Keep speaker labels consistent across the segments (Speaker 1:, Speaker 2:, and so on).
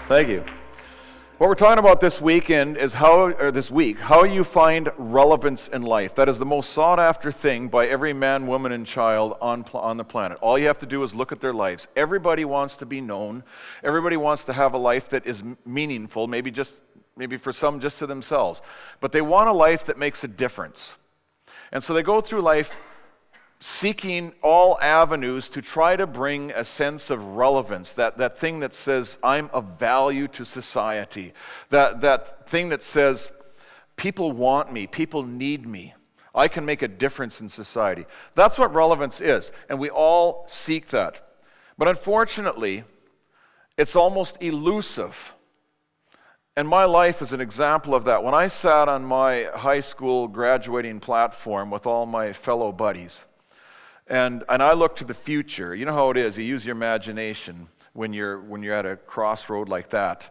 Speaker 1: Thank you. What we're talking about this weekend is how you find relevance in life. That is the most sought after thing by every man, woman, and child on the planet. All you have to do is look at their lives. Everybody wants to be known. Everybody wants to have a life that is meaningful, maybe for some just to themselves. But they want a life that makes a difference. And so they go through life seeking all avenues to try to bring a sense of relevance, that thing that says, I'm of value to society, that thing that says, people want me, people need me, I can make a difference in society. That's what relevance is, and we all seek that. But unfortunately, it's almost elusive. And my life is an example of that. When I sat on my high school graduating platform with all my fellow buddies, and I look to the future. You know how it is. You use your imagination when you're at a crossroad like that.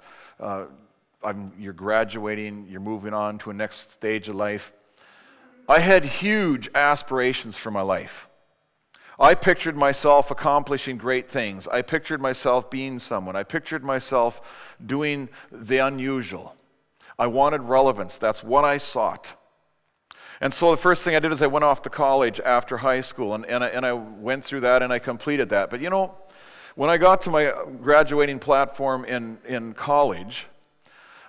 Speaker 1: You're graduating. You're moving on to a next stage of life. I had huge aspirations for my life. I pictured myself accomplishing great things. I pictured myself being someone. I pictured myself doing the unusual. I wanted relevance. That's what I sought. And so the first thing I did is I went off to college after high school, and I went through that and I completed that. But you know, when I got to my graduating platform in college,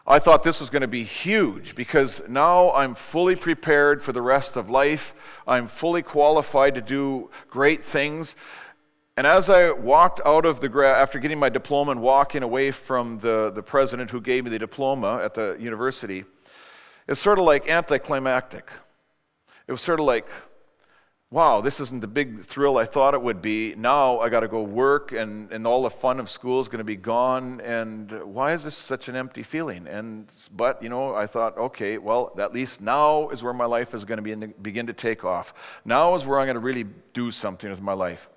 Speaker 1: I thought this was going to be huge because now I'm fully prepared for the rest of life. I'm fully qualified to do great things. And as I walked out of after getting my diploma and walking away from the president who gave me the diploma at the university, it's sort of like anticlimactic. It was sort of like, wow, this isn't the big thrill I thought it would be. Now I got to go work, and all the fun of school is going to be gone. And why is this such an empty feeling? But you know, I thought, okay, well, at least now is where my life is going to begin to take off. Now is where I'm going to really do something with my life.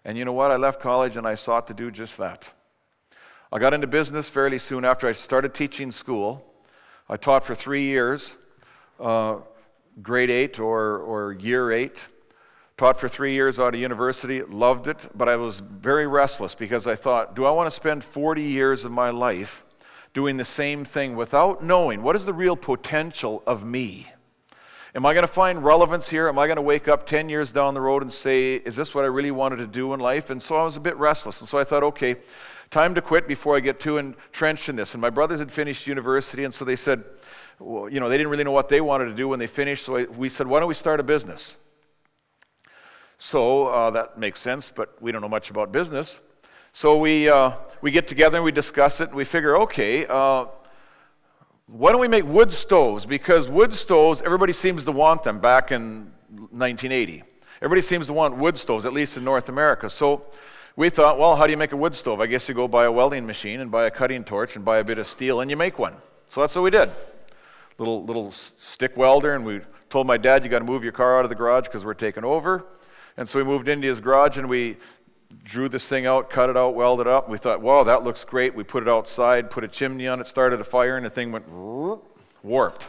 Speaker 1: And you know what? I left college and I sought to do just that. I got into business fairly soon after I started teaching school. I taught for 3 years. Grade 8 or year 8. Taught for 3 years out of university, loved it, but I was very restless because I thought, do I want to spend 40 years of my life doing the same thing without knowing what is the real potential of me? Am I going to find relevance here? Am I going to wake up 10 years down the road and say, is this what I really wanted to do in life? And so I was a bit restless, and so I thought, okay, time to quit before I get too entrenched in this. And my brothers had finished university, and so they said, well, you know, they didn't really know what they wanted to do when they finished, so we said, why don't we start a business? So that makes sense, but we don't know much about business. So we get together and we discuss it, and we figure, okay, why don't we make wood stoves? Because wood stoves, everybody seems to want them back in 1980. Everybody seems to want wood stoves, at least in North America. So we thought, well, how do you make a wood stove? I guess you go buy a welding machine and buy a cutting torch and buy a bit of steel, and you make one. So that's what we did. Little stick welder, and we told my dad, you got to move your car out of the garage because we're taking over. And so we moved into his garage and we drew this thing out, cut it out, welded it up. We thought, wow, that looks great. We put it outside, put a chimney on it, started a fire, and the thing went warped.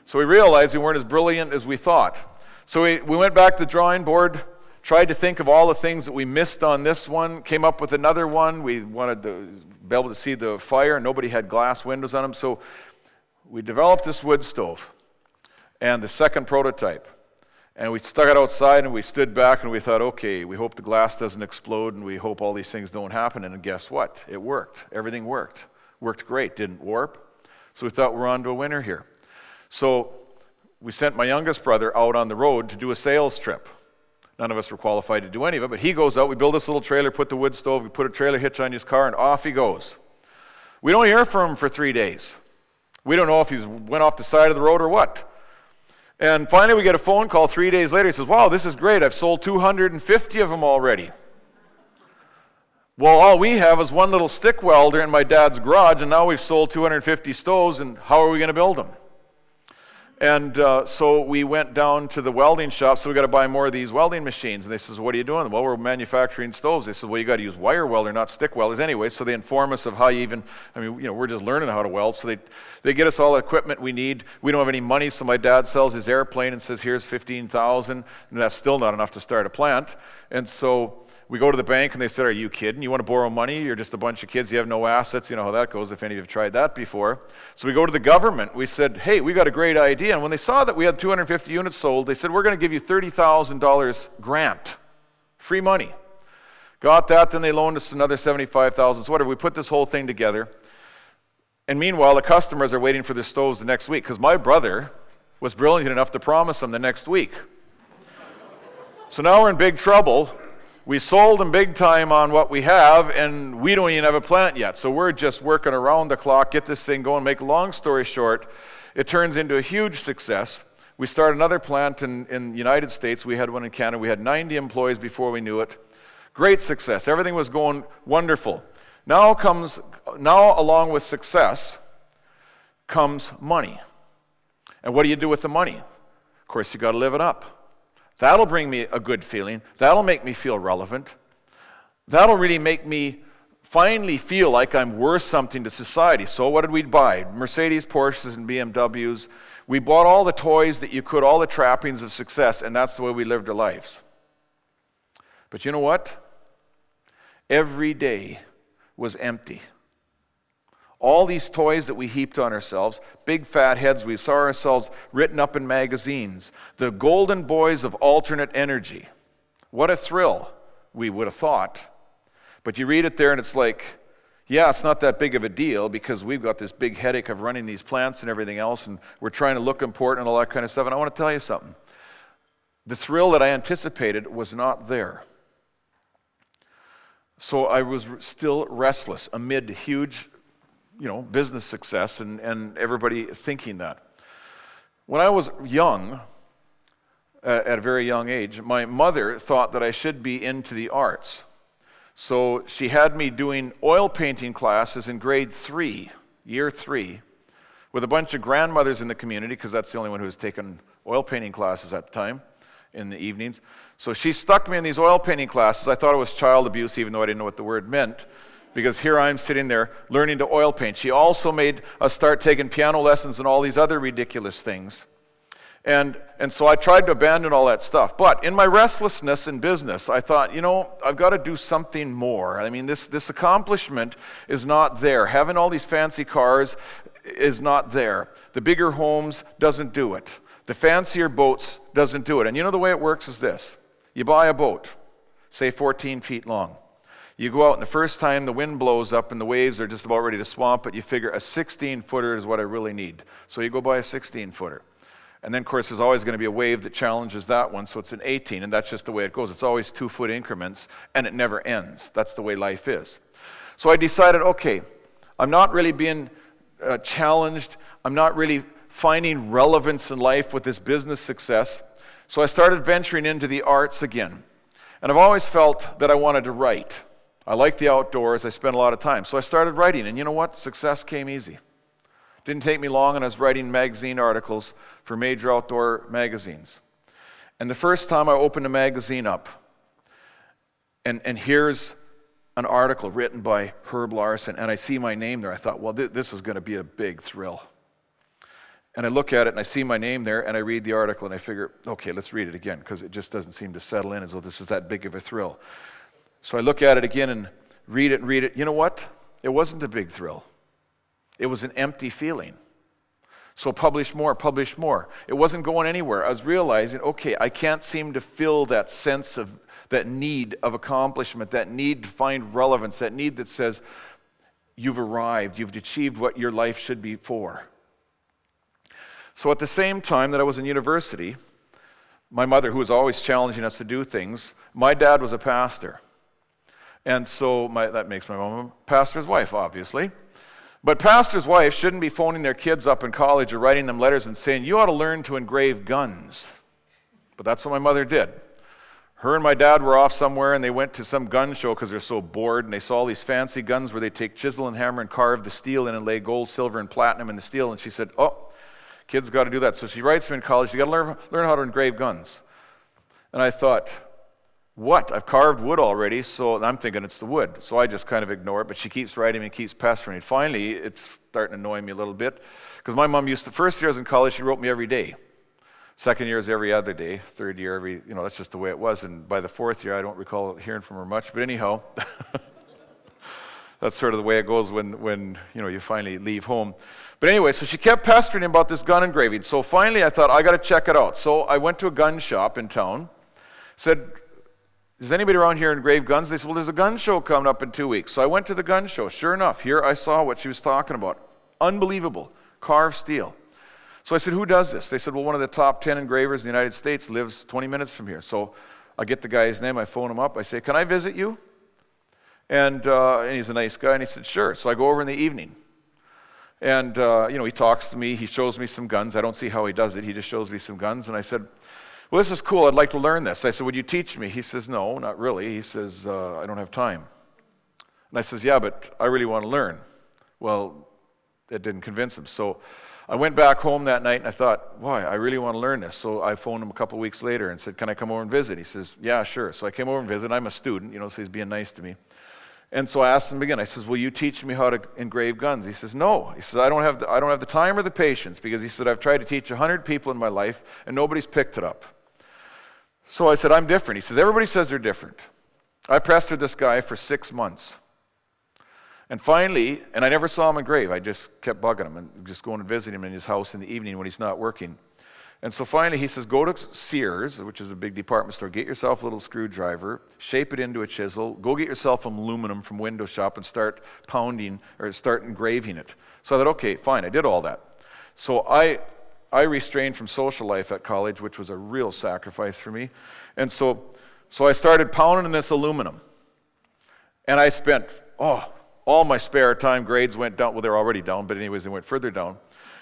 Speaker 1: So we realized we weren't as brilliant as we thought. So we went back to the drawing board, tried to think of all the things that we missed on this one, came up with another one. We wanted to be able to see the fire. Nobody had glass windows on them. So we developed this wood stove and the second prototype. And we stuck it outside and we stood back and we thought, okay, we hope the glass doesn't explode and we hope all these things don't happen. And guess what? It worked. Everything worked. Worked great. Didn't warp. So we thought we're on to a winner here. So we sent my youngest brother out on the road to do a sales trip. None of us were qualified to do any of it, but he goes out. We build this little trailer, put the wood stove, we put a trailer hitch on his car, and off he goes. We don't hear from him for 3 days. We don't know if he's went off the side of the road or what. And finally we get a phone call 3 days later. He says, wow, this is great. I've sold 250 of them already. Well, all we have is one little stick welder in my dad's garage, and now we've sold 250 stoves, and how are we going to build them? And so we went down to the welding shop, so we got to buy more of these welding machines. And they says, what are you doing? Well, we're manufacturing stoves. They said, well, you got to use wire welder, not stick welders anyway. So they inform us of how you even, we're just learning how to weld. So they get us all the equipment we need. We don't have any money, so my dad sells his airplane and says, here's $15,000. And that's still not enough to start a plant. And so we go to the bank and they said, are you kidding? You want to borrow money? You're just a bunch of kids. You have no assets. You know how that goes if any of you have tried that before. So we go to the government. We said, hey, we got a great idea. And when they saw that we had 250 units sold, they said, we're going to give you $30,000 grant, free money. Got that, then they loaned us another $75,000. So whatever, we put this whole thing together. And meanwhile, the customers are waiting for their stoves the next week because my brother was brilliant enough to promise them the next week. So now we're in big trouble. We sold them big time on what we have, and we don't even have a plant yet. So we're just working around the clock, get this thing going. Make a long story short, it turns into a huge success. We start another plant in the United States. We had one in Canada. We had 90 employees before we knew it. Great success. Everything was going wonderful. Now along with success comes money. And what do you do with the money? Of course, you got to live it up. That'll bring me a good feeling. That'll make me feel relevant. That'll really make me finally feel like I'm worth something to society. So what did we buy? Mercedes, Porsches, and BMWs. We bought all the toys that you could, all the trappings of success, and that's the way we lived our lives. But you know what? Every day was empty. All these toys that we heaped on ourselves, big fat heads, we saw ourselves written up in magazines, the golden boys of alternate energy. What a thrill, we would have thought. But you read it there and it's like, yeah, it's not that big of a deal because we've got this big headache of running these plants and everything else, and we're trying to look important and all that kind of stuff. And I want to tell you something. The thrill that I anticipated was not there. So I was still restless amid huge business success and everybody thinking that. When I was young, at a very young age, my mother thought that I should be into the arts. So she had me doing oil painting classes in grade 3, year 3, with a bunch of grandmothers in the community, because that's the only one who was taking oil painting classes at the time in the evenings. So she stuck me in these oil painting classes. I thought it was child abuse, even though I didn't know what the word meant, because here I'm sitting there learning to oil paint. She also made us start taking piano lessons and all these other ridiculous things. And so I tried to abandon all that stuff. But in my restlessness in business, I thought, I've got to do something more. I mean, this accomplishment is not there. Having all these fancy cars is not there. The bigger homes doesn't do it. The fancier boats doesn't do it. And the way it works is this. You buy a boat, say 14 feet long. You go out, and the first time the wind blows up and the waves are just about ready to swamp it, you figure a 16-footer is what I really need. So you go buy a 16-footer. And then, of course, there's always going to be a wave that challenges that one, so it's an 18, and that's just the way it goes. It's always 2-foot increments, and it never ends. That's the way life is. So I decided, okay, I'm not really being challenged. I'm not really finding relevance in life with this business success. So I started venturing into the arts again. And I've always felt that I wanted to write. I like the outdoors. I spent a lot of time. So I started writing, and you know what? Success came easy. Didn't take me long, and I was writing magazine articles for major outdoor magazines. And the first time I opened a magazine up, and here's an article written by Herb Larsen, and I see my name there, I thought, well, this is going to be a big thrill. And I look at it, and I see my name there, and I read the article, and I figure, okay, let's read it again, because it just doesn't seem to settle in as though this is that big of a thrill. So I look at it again and read it. You know what? It wasn't a big thrill. It was an empty feeling. So publish more. It wasn't going anywhere. I was realizing, okay, I can't seem to fill that sense of, that need of accomplishment, that need to find relevance, that need that says, you've arrived, you've achieved what your life should be for. So at the same time that I was in university, my mother, who was always challenging us to do things, my dad was a pastor. And so that makes my mom a pastor's wife, obviously. But pastor's wife shouldn't be phoning their kids up in college or writing them letters and saying, you ought to learn to engrave guns. But that's what my mother did. Her and my dad were off somewhere, and they went to some gun show because they're so bored, and they saw all these fancy guns where they take chisel and hammer and carve the steel in and lay gold, silver, and platinum in the steel. And she said, oh, kids got to do that. So she writes them in college, you got to learn how to engrave guns. And I thought, what? I've carved wood already, so I'm thinking it's the wood. So I just kind of ignore it, but she keeps writing me and keeps pestering me. Finally, it's starting to annoy me a little bit, because my mom first year I was in college, she wrote me every day. Second year is every other day. Third year, that's just the way it was. And by the fourth year, I don't recall hearing from her much. But anyhow, that's sort of the way it goes when you finally leave home. But anyway, so she kept pestering him about this gun engraving. So finally, I thought, I got to check it out. So I went to a gun shop in town, said, "Does anybody around here engrave guns?" They said, "Well, there's a gun show coming up in 2 weeks." So I went to the gun show. Sure enough, here I saw what she was talking about. Unbelievable. Carved steel. So I said, "Who does this?" They said, "Well, one of the top 10 engravers in the United States lives 20 minutes from here." So I get the guy's name. I phone him up. I say, "Can I visit you?" And he's a nice guy. And he said, "Sure." So I go over in the evening. And, he talks to me. He shows me some guns. I don't see how he does it. He just shows me some guns. And I said, "Well, this is cool. I'd like to learn this." I said, "Would you teach me?" He says, "No, not really." He says, "I don't have time." And I says, "Yeah, but I really want to learn." Well, it didn't convince him. So I went back home that night and I thought, "Why? I really want to learn this." So I phoned him a couple weeks later and said, "Can I come over and visit?" He says, "Yeah, sure." So I came over and visited. I'm a student, so he's being nice to me. And so I asked him again. I says, "Will you teach me how to engrave guns?" He says, "No." He says, I don't have the time or the patience, because he said, "I've tried to teach 100 people in my life and nobody's picked it up." So I said, "I'm different." He says, "Everybody says they're different." I pestered this guy for 6 months. And finally, and I never saw him engrave. I just kept bugging him and just going and visiting him in his house in the evening when he's not working. And so finally he says, "Go to Sears," which is a big department store, "get yourself a little screwdriver, shape it into a chisel, go get yourself aluminum from Window Shop and start pounding or start engraving it." So I thought, okay, fine, I did all that. So I restrained from social life at college, which was a real sacrifice for me. And so I started pounding this aluminum. And I spent, all my spare time. Grades went down. Well, they were already down, but anyways, they went further down.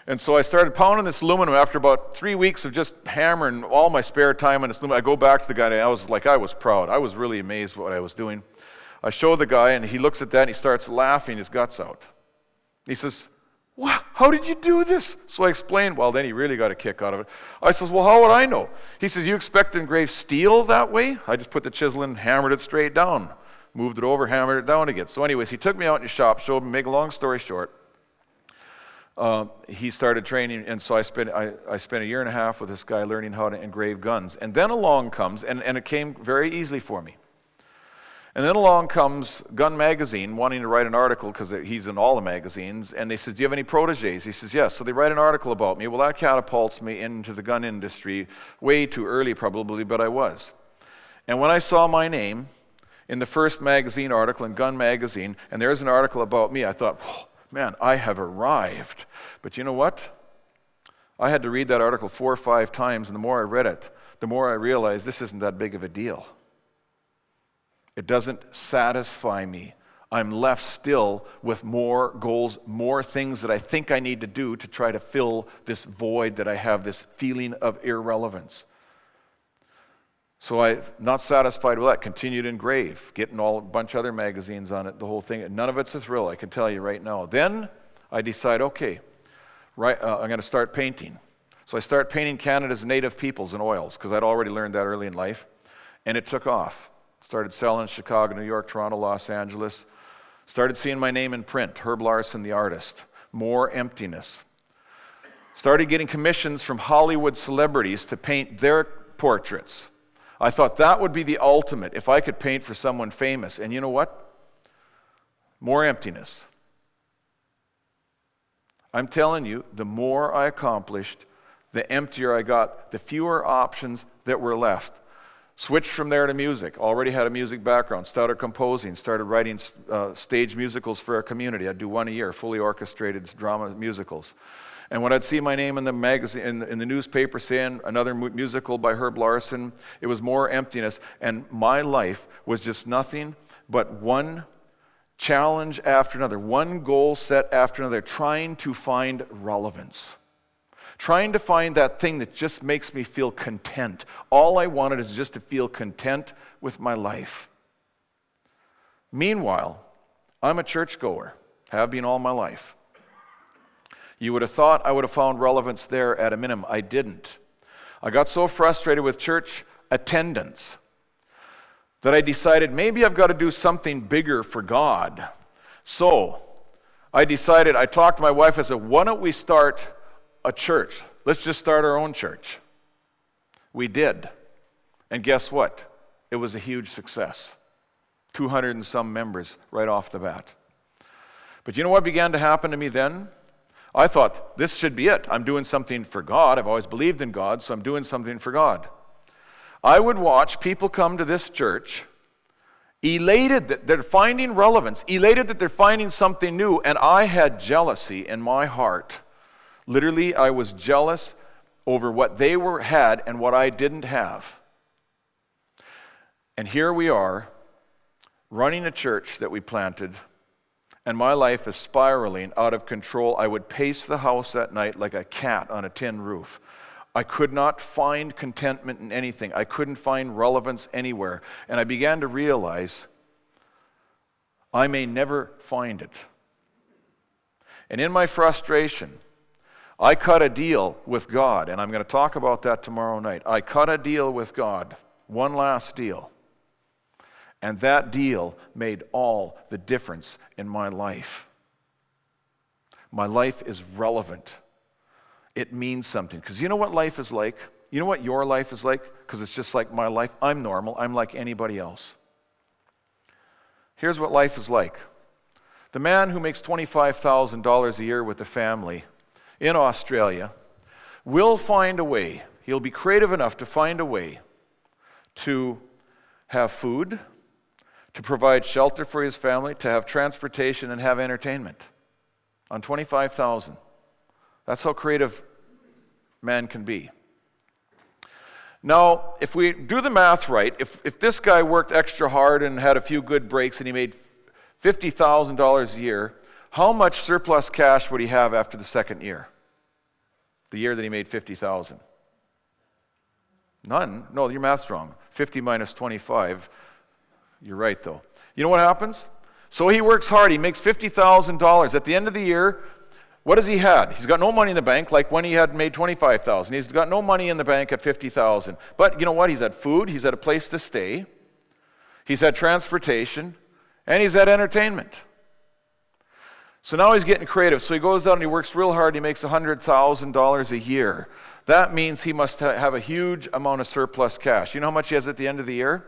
Speaker 1: And so I started pounding this aluminum after about 3 weeks of just hammering all my spare time on this aluminum. I go back to the guy, and I was proud. I was really amazed at what I was doing. I show the guy, and he looks at that, and he starts laughing his guts out. He says, "Wow, how did you do this?" So I explained. Well, then he really got a kick out of it. I says, "Well, how would I know?" He says, "You expect to engrave steel that way?" I just put the chisel in, hammered it straight down, moved it over, hammered it down again. So anyways, he took me out in his shop, showed me, make a long story short. He started training, and so I spent a year and a half with this guy learning how to engrave guns. And then along comes, and it came very easily for me. And then along comes Gun Magazine wanting to write an article, because he's in all the magazines, and they says, "Do you have any proteges?" He says, "Yes." So they write an article about me. Well, that catapults me into the gun industry way too early probably, but I was. And when I saw my name in the first magazine article in Gun Magazine, and there's an article about me, I thought, man, I have arrived. But you know what? I had to read that article 4 or 5 times, and the more I read it, the more I realized this isn't that big of a deal. It doesn't satisfy me. I'm left still with more goals, more things that I think I need to do to try to fill this void that I have, this feeling of irrelevance. So I'm not satisfied with that. Continued to engrave, getting a bunch of other magazines on it, the whole thing. None of it's a thrill, I can tell you right now. Then I decide, okay, I'm going to start painting. So I start painting Canada's native peoples in oils, because I'd already learned that early in life. And it took off. Started selling in Chicago, New York, Toronto, Los Angeles. Started seeing my name in print, Herb Larsen, the artist. More emptiness. Started getting commissions from Hollywood celebrities to paint their portraits. I thought that would be the ultimate, if I could paint for someone famous. And you know what? More emptiness. I'm telling you, the more I accomplished, the emptier I got, the fewer options that were left. Switched from there to music. Already had a music background. Started composing. Started writing stage musicals for our community. I'd do one a year, fully orchestrated drama musicals. And when I'd see my name in the magazine, in the newspaper saying another musical by Herb Larsen, it was more emptiness. And my life was just nothing but one challenge after another, one goal set after another, trying to find relevance. Trying to find that thing that just makes me feel content. All I wanted is just to feel content with my life. Meanwhile, I'm a churchgoer, have been all my life. You would have thought I would have found relevance there at a minimum. I didn't. I got so frustrated with church attendance that I decided maybe I've got to do something bigger for God. So I talked to my wife, I said, why don't we start a church? Let's just start our own church. We did. And guess what? It was a huge success. 200 and some members right off the bat. But you know what began to happen to me then? I thought, this should be it. I'm doing something for God. I've always believed in God, so I'm doing something for God. I would watch people come to this church elated that they're finding relevance, elated that they're finding something new, and I had jealousy in my heart. Literally, I was jealous over what they had and what I didn't have. And here we are, running a church that we planted, and my life is spiraling out of control. I would pace the house at night like a cat on a tin roof. I could not find contentment in anything. I couldn't find relevance anywhere. And I began to realize I may never find it. And in my frustration, I cut a deal with God, and I'm going to talk about that tomorrow night. I cut a deal with God, one last deal. And that deal made all the difference in my life. My life is relevant. It means something. Because you know what life is like? You know what your life is like? Because it's just like my life. I'm normal. I'm like anybody else. Here's what life is like. The man who makes $25,000 a year with a family in Australia will find a way. He'll be creative enough to find a way to have food, to provide shelter for his family, to have transportation, and have entertainment on $25,000. That's how creative man can be. Now, if we do the math right, if this guy worked extra hard and had a few good breaks and he made $50,000 a year, how much surplus cash would he have after the second year? The year that he made $50,000? None. No, your math's wrong. 50 minus 25. You're right, though. You know what happens? So he works hard. He makes $50,000. At the end of the year, what has he had? He's got no money in the bank like when he had made $25,000. He's got no money in the bank at $50,000. But you know what? He's had food. He's had a place to stay. He's had transportation. And he's had entertainment. So now he's getting creative. So he goes out and he works real hard. He makes $100,000 a year. That means he must have a huge amount of surplus cash. You know how much he has at the end of the year?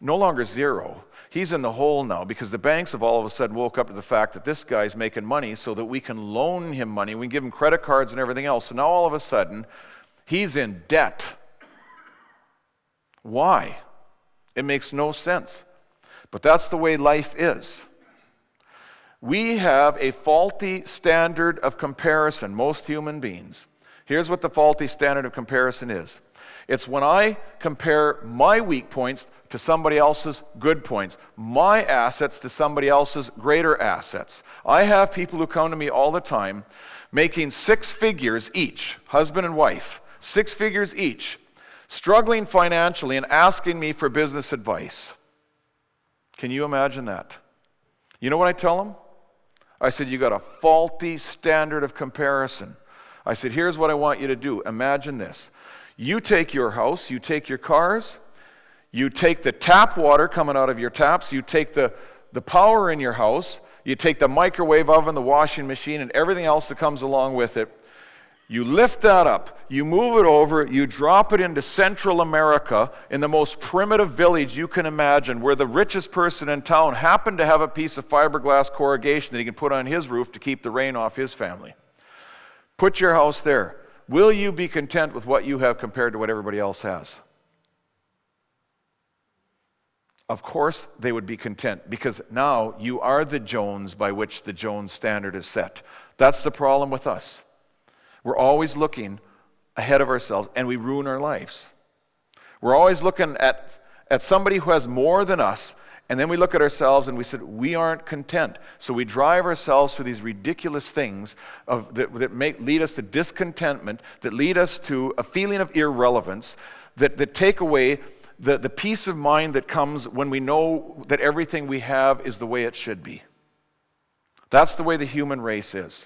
Speaker 1: No longer zero. He's in the hole now because the banks have all of a sudden woke up to the fact that this guy's making money so that we can loan him money. We can give him credit cards and everything else. So now all of a sudden, he's in debt. Why? It makes no sense. But that's the way life is. We have a faulty standard of comparison, most human beings. Here's what the faulty standard of comparison is. It's when I compare my weak points to somebody else's good points, my assets to somebody else's greater assets. I have people who come to me all the time making 6 figures each, husband and wife, 6 figures each, struggling financially and asking me for business advice. Can you imagine that? You know what I tell them? I said, you got a faulty standard of comparison. I said, here's what I want you to do. Imagine this. You take your house, you take your cars, you take the tap water coming out of your taps, you take the power in your house, you take the microwave oven, the washing machine, and everything else that comes along with it. You lift that up, you move it over, you drop it into Central America in the most primitive village you can imagine, where the richest person in town happened to have a piece of fiberglass corrugation that he can put on his roof to keep the rain off his family. Put your house there. Will you be content with what you have compared to what everybody else has? Of course they would be content, because now you are the Jones by which the Jones standard is set. That's the problem with us. We're always looking ahead of ourselves, and we ruin our lives. We're always looking at somebody who has more than us, and then we look at ourselves and we said, we aren't content. So we drive ourselves through these ridiculous things that lead us to discontentment, that lead us to a feeling of irrelevance, that take away the peace of mind that comes when we know that everything we have is the way it should be. That's the way the human race is.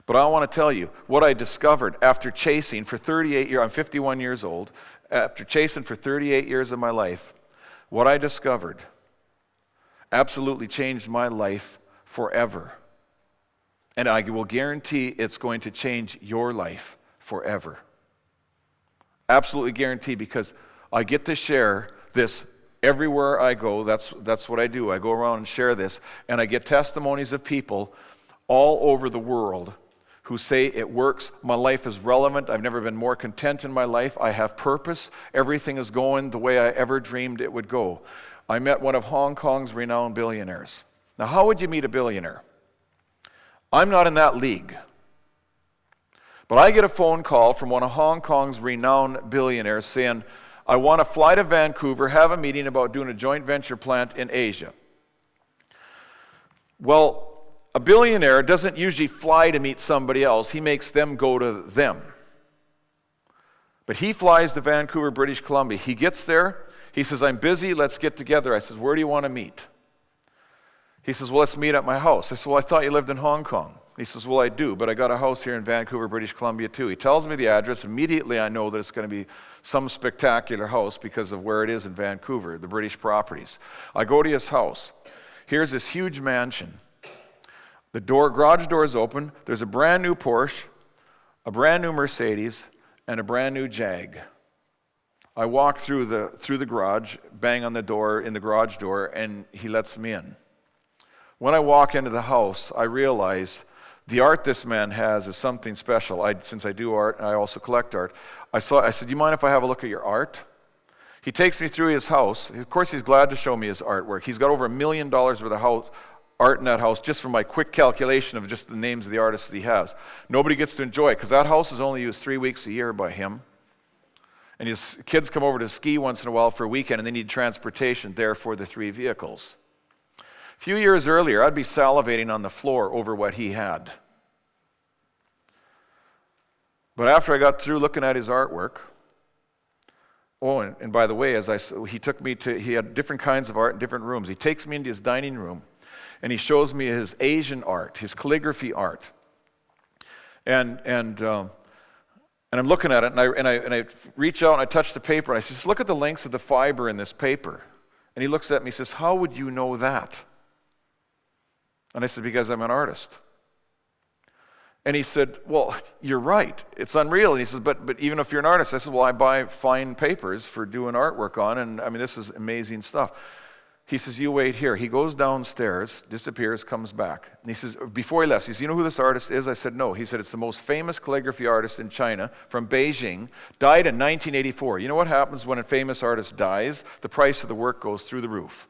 Speaker 1: But I want to tell you what I discovered after chasing for 38 years. I'm 51 years old. After chasing for 38 years of my life, what I discovered absolutely changed my life forever. And I will guarantee it's going to change your life forever. Absolutely guaranteed, because I get to share this everywhere I go. That's what I do. I go around and share this, and I get testimonies of people all over the world who say it works. My life is relevant. I've never been more content in my life. I have purpose. Everything is going the way I ever dreamed it would go. I met one of Hong Kong's renowned billionaires. Now, how would you meet a billionaire? I'm not in that league. But I get a phone call from one of Hong Kong's renowned billionaires saying, I want to fly to Vancouver, have a meeting about doing a joint venture plant in Asia. Well, a billionaire doesn't usually fly to meet somebody else. He makes them go to them. But he flies to Vancouver, British Columbia. He gets there. He says, I'm busy. Let's get together. I says, where do you want to meet? He says, well, let's meet at my house. I said, well, I thought you lived in Hong Kong. He says, well, I do, but I got a house here in Vancouver, British Columbia, too. He tells me the address. Immediately, I know that it's going to be some spectacular house because of where it is in Vancouver, the British properties. I go to his house. Here's this huge mansion. The garage door is open. There's a brand new Porsche, a brand new Mercedes, and a brand new Jag. I walk through the garage, bang on the door, in the garage door, and he lets me in. When I walk into the house, I realize the art this man has is something special. Since I do art, and I also collect art, I said, do you mind if I have a look at your art? He takes me through his house. Of course, he's glad to show me his artwork. He's got over $1 million worth of art in that house, just from my quick calculation of just the names of the artists he has. Nobody gets to enjoy it, because that house is only used 3 weeks a year by him. And his kids come over to ski once in a while for a weekend, and they need transportation there for the 3 vehicles. A few years earlier, I'd be salivating on the floor over what he had. But after I got through looking at his artwork, and by the way, he had different kinds of art in different rooms. He takes me into his dining room, and he shows me his Asian art, his calligraphy art. And I'm looking at it, and I reach out and I touch the paper, and I say, just look at the lengths of the fiber in this paper. And he looks at me and says, how would you know that? And I said, because I'm an artist. And he said, well, you're right. It's unreal. And he says, but even if you're an artist, I said, well, I buy fine papers for doing artwork on, and I mean, this is amazing stuff. He says, you wait here. He goes downstairs, disappears, comes back. And he says, before he left, he says, you know who this artist is? I said, no. He said, it's the most famous calligraphy artist in China from Beijing, died in 1984. You know what happens when a famous artist dies? The price of the work goes through the roof.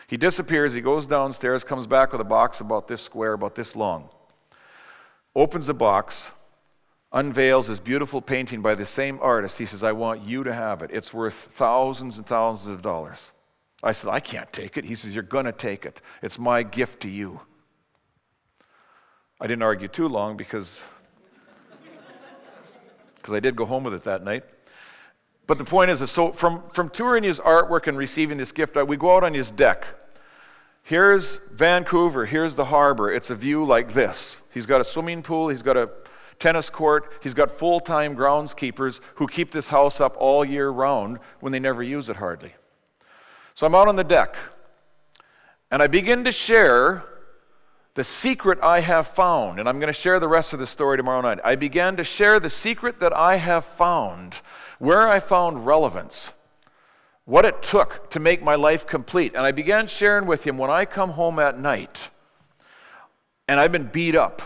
Speaker 1: He disappears, he goes downstairs, comes back with a box about this square, about this long. Opens the box, unveils his beautiful painting by the same artist. He says, I want you to have it. It's worth thousands and thousands of dollars. I said, I can't take it. He says, you're going to take it. It's my gift to you. I didn't argue too long because I did go home with it that night. But the point is, so from touring his artwork and receiving this gift, we go out on his deck. Here's Vancouver, here's the harbor. It's a view like this. He's got a swimming pool, he's got a tennis court, he's got full-time groundskeepers who keep this house up all year round when they never use it hardly. So I'm out on the deck, and I begin to share the secret I have found, and I'm going to share the rest of the story tomorrow night. I began to share the secret that I have found, where I found relevance, what it took to make my life complete. And I began sharing with him, when I come home at night, and I've been beat up,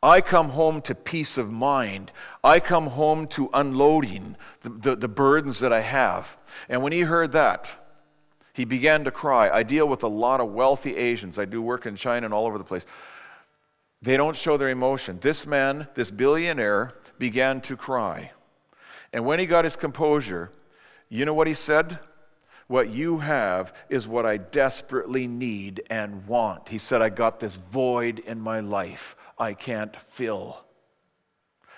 Speaker 1: I come home to peace of mind. I come home to unloading the burdens that I have. And when he heard that, he began to cry. I deal with a lot of wealthy Asians. I do work in China and all over the place. They don't show their emotion. This man, this billionaire, began to cry. And when he got his composure, you know what he said? What you have is what I desperately need and want. He said, I got this void in my life I can't fill.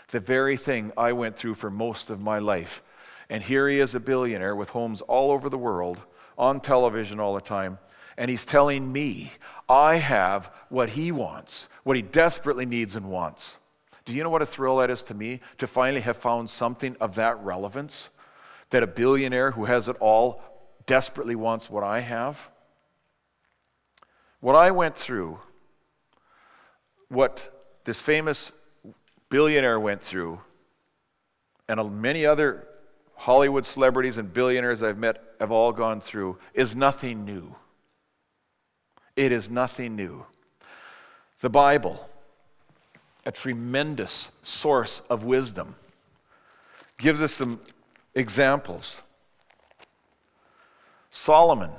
Speaker 1: The very thing I went through for most of my life. And here he is, a billionaire with homes all over the world, on television all the time, and he's telling me I have what he wants, what he desperately needs and wants. Do you know what a thrill that is to me, to finally have found something of that relevance? That a billionaire who has it all desperately wants what I have? What I went through, what this famous billionaire went through, and many other Hollywood celebrities and billionaires I've met have all gone through, is nothing new. It is nothing new. The Bible, a tremendous source of wisdom, gives us some examples. Solomon,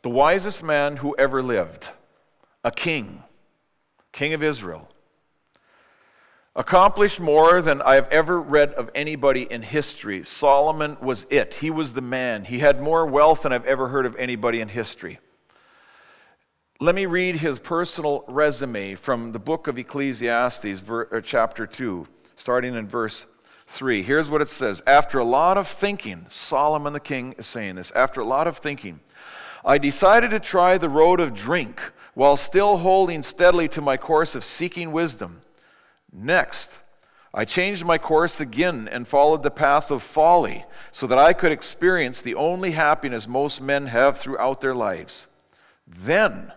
Speaker 1: the wisest man who ever lived, a king of Israel, accomplished more than I've ever read of anybody in history. Solomon was it. He was the man. He had more wealth than I've ever heard of anybody in history. Let me read his personal resume from the book of Ecclesiastes, chapter 2, starting in verse 3. Here's what it says. After a lot of thinking, Solomon the king is saying this, after a lot of thinking, I decided to try the road of drink while still holding steadily to my course of seeking wisdom. Next, I changed my course again and followed the path of folly so that I could experience the only happiness most men have throughout their lives. Then,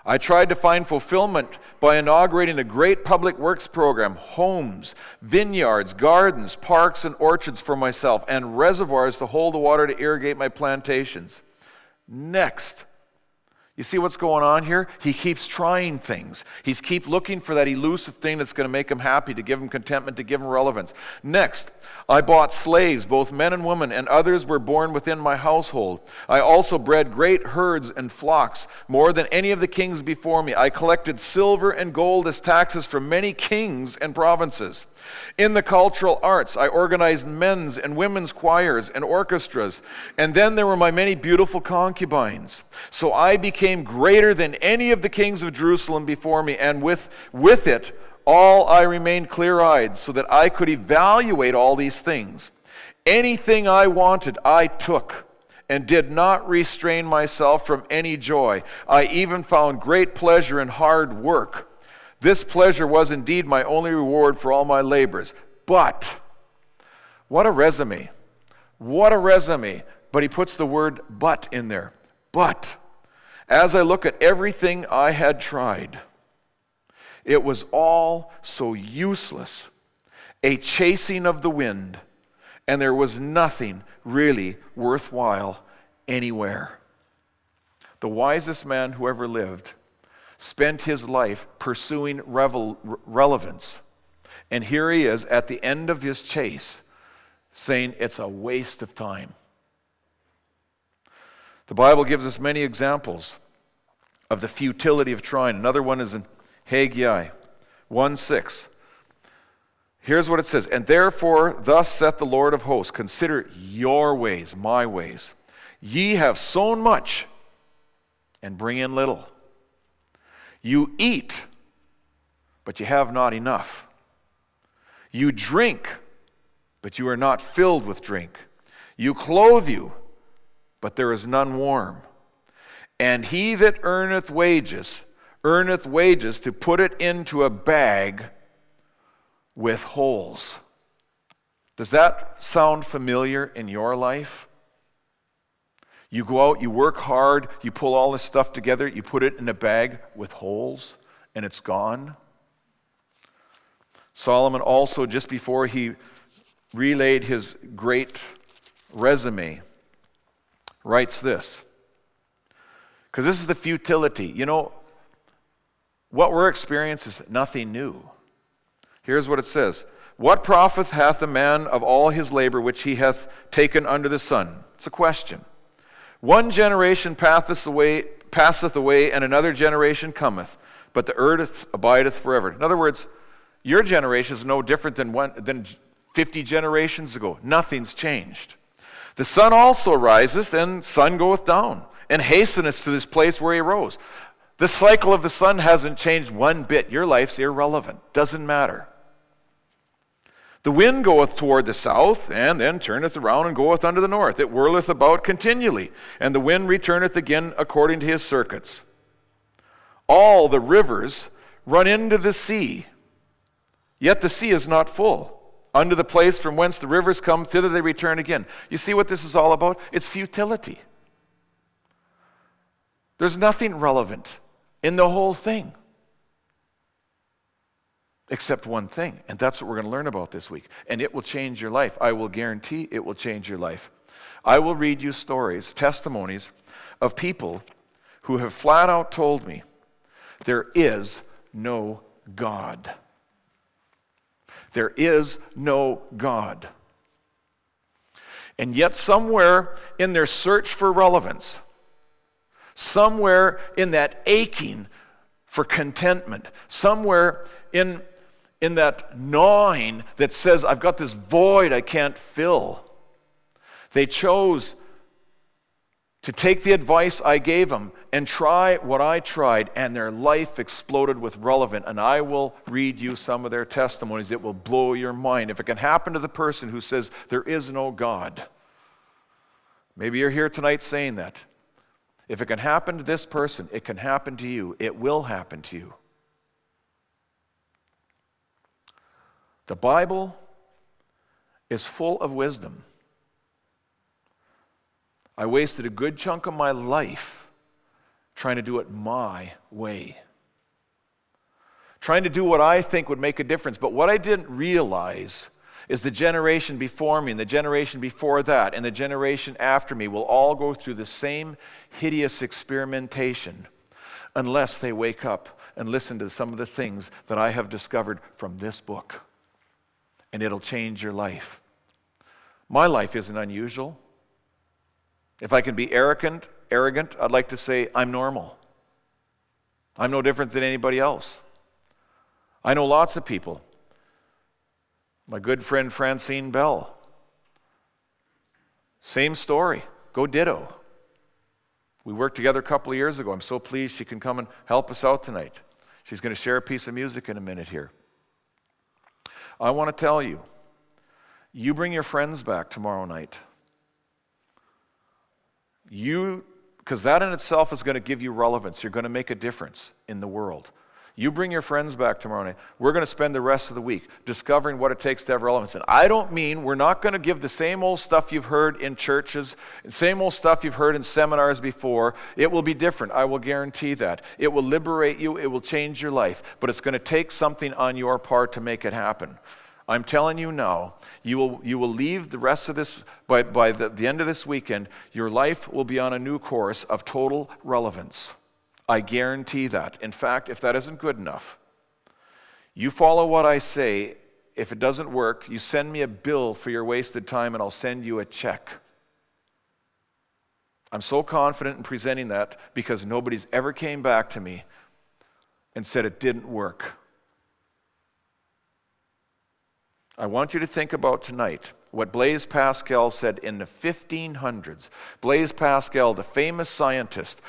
Speaker 1: I tried to find fulfillment by inaugurating a great public works program, homes, vineyards, gardens, parks, and orchards for myself, and reservoirs to hold the water to irrigate my plantations. Next, you see what's going on here? He keeps trying things. He's keep looking for that elusive thing that's going to make him happy, to give him contentment, to give him relevance. Next, I bought slaves, both men and women, and others were born within my household. I also bred great herds and flocks, more than any of the kings before me. I collected silver and gold as taxes from many kings and provinces. In the cultural arts, I organized men's and women's choirs and orchestras, and then there were my many beautiful concubines. So I became greater than any of the kings of Jerusalem before me, and with it, all I remained clear-eyed, so that I could evaluate all these things. Anything I wanted, I took, and did not restrain myself from any joy. I even found great pleasure in hard work. This pleasure was indeed my only reward for all my labors. But, what a resume. What a resume. But he puts the word but in there. But, as I look at everything I had tried, it was all so useless, a chasing of the wind, and there was nothing really worthwhile anywhere. The wisest man who ever lived spent his life pursuing relevance. And here he is at the end of his chase saying it's a waste of time. The Bible gives us many examples of the futility of trying. Another one is in Haggai 1:6. Here's what it says. And therefore, thus saith the Lord of hosts, consider your ways, my ways. Ye have sown much and bring in little. You eat, but you have not enough. You drink, but you are not filled with drink. You clothe you, but there is none warm. And he that earneth wages to put it into a bag with holes. Does that sound familiar in your life? You go out, you work hard, you pull all this stuff together, you put it in a bag with holes, and it's gone. Solomon also, just before he relayed his great resume, writes this. Because this is the futility. You know, what we're experiencing is nothing new. Here's what it says. What profit hath a man of all his labor which he hath taken under the sun? It's a question. One generation passeth away, and another generation cometh, but the earth abideth forever. In other words, your generation is no different than 50 generations ago. Nothing's changed. The sun also riseth, and sun goeth down, and hasteneth to this place where he arose. The cycle of the sun hasn't changed one bit. Your life's irrelevant. Doesn't matter. The wind goeth toward the south, and then turneth around and goeth unto the north. It whirleth about continually, and the wind returneth again according to his circuits. All the rivers run into the sea, yet the sea is not full. Unto the place from whence the rivers come, thither they return again. You see what this is all about? It's futility. There's nothing relevant in the whole thing. Except one thing, and that's what we're going to learn about this week. And it will change your life. I will guarantee it will change your life. I will read you stories, testimonies of people who have flat out told me there is no God. There is no God. And yet somewhere in their search for relevance, somewhere in that aching for contentment, somewhere in that gnawing that says, I've got this void I can't fill, they chose to take the advice I gave them and try what I tried, and their life exploded with relevance. And I will read you some of their testimonies. It will blow your mind. If it can happen to the person who says there is no God, maybe you're here tonight saying that. If it can happen to this person, it can happen to you. It will happen to you. The Bible is full of wisdom. I wasted a good chunk of my life trying to do it my way. Trying to do what I think would make a difference. But what I didn't realize is the generation before me and the generation before that and the generation after me will all go through the same hideous experimentation unless they wake up and listen to some of the things that I have discovered from this book. And it'll change your life. My life isn't unusual. If I can be arrogant, I'd like to say I'm normal. I'm no different than anybody else. I know lots of people. My good friend Francine Bell. Same story. Go ditto. We worked together a couple of years ago. I'm so pleased she can come and help us out tonight. She's going to share a piece of music in a minute here. I want to tell you, you bring your friends back tomorrow night. Because that in itself is going to give you relevance. You're going to make a difference in the world. You bring your friends back tomorrow night. We're going to spend the rest of the week discovering what it takes to have relevance. And I don't mean we're not going to give the same old stuff you've heard in churches, and same old stuff you've heard in seminars before. It will be different. I will guarantee that. It will liberate you. It will change your life. But it's going to take something on your part to make it happen. I'm telling you now, you will leave the rest of this, by the end of this weekend, your life will be on a new course of total relevance. I guarantee that. In fact, if that isn't good enough, you follow what I say. If it doesn't work, you send me a bill for your wasted time and I'll send you a check. I'm so confident in presenting that because nobody's ever came back to me and said it didn't work. I want you to think about tonight what Blaise Pascal said in the 1500s. Blaise Pascal, the famous scientist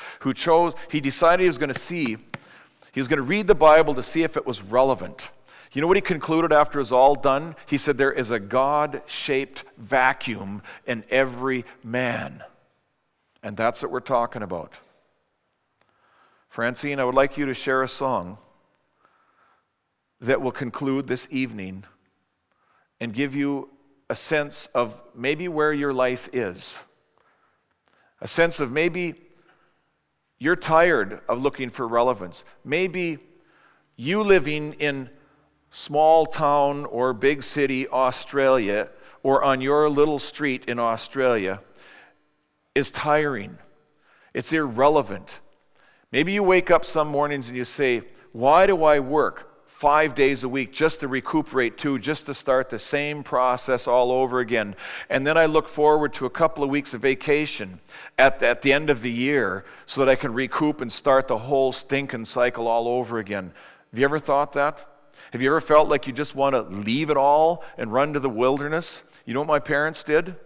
Speaker 1: he decided he was going to read the Bible to see if it was relevant. You know what he concluded after it was all done? He said there is a God-shaped vacuum in every man. And that's what we're talking about. Francine, I would like you to share a song that will conclude this evening and give you a sense of maybe where your life is. A sense of maybe you're tired of looking for relevance. Maybe you living in small town or big city Australia or on your little street in Australia is tiring. It's irrelevant. Maybe you wake up some mornings and you say, why do I work 5 days a week just to recuperate just to start the same process all over again? And then I look forward to a couple of weeks of vacation at the end of the year so that I can recoup and start the whole stinking cycle all over again. Have you ever thought that? Have you ever felt like you just want to leave it all and run to the wilderness? You know what my parents did?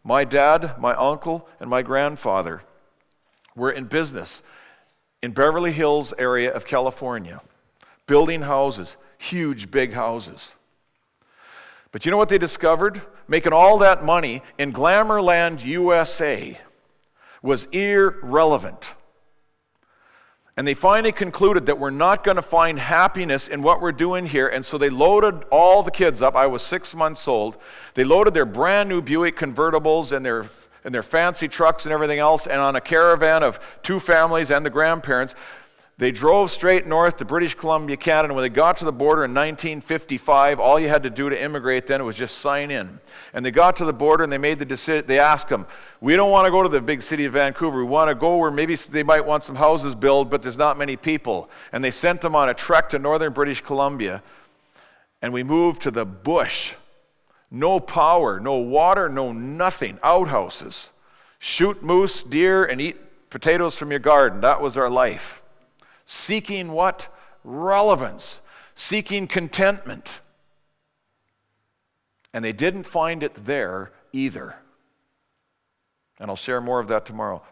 Speaker 1: My dad, my uncle, and my grandfather were in business in Beverly Hills area of California. Building houses, huge, big houses. But you know what they discovered? Making all that money in Glamourland, USA was irrelevant. And they finally concluded that we're not going to find happiness in what we're doing here. And so they loaded all the kids up. I was 6 months old. They loaded their brand new Buick convertibles and their fancy trucks and everything else. And on a caravan of 2 families and the grandparents, They drove straight north to British Columbia, Canada. When they got to the border in 1955, all you had to do to immigrate then was just sign in. And they got to the border and they made the decision. They asked them, we don't want to go to the big city of Vancouver. We want to go where maybe they might want some houses built, but there's not many people. And they sent them on a trek to northern British Columbia. And we moved to the bush. No power, no water, no nothing. Outhouses. Shoot moose, deer, and eat potatoes from your garden. That was our life. Seeking what? Relevance. Seeking contentment. And they didn't find it there either. And I'll share more of that tomorrow.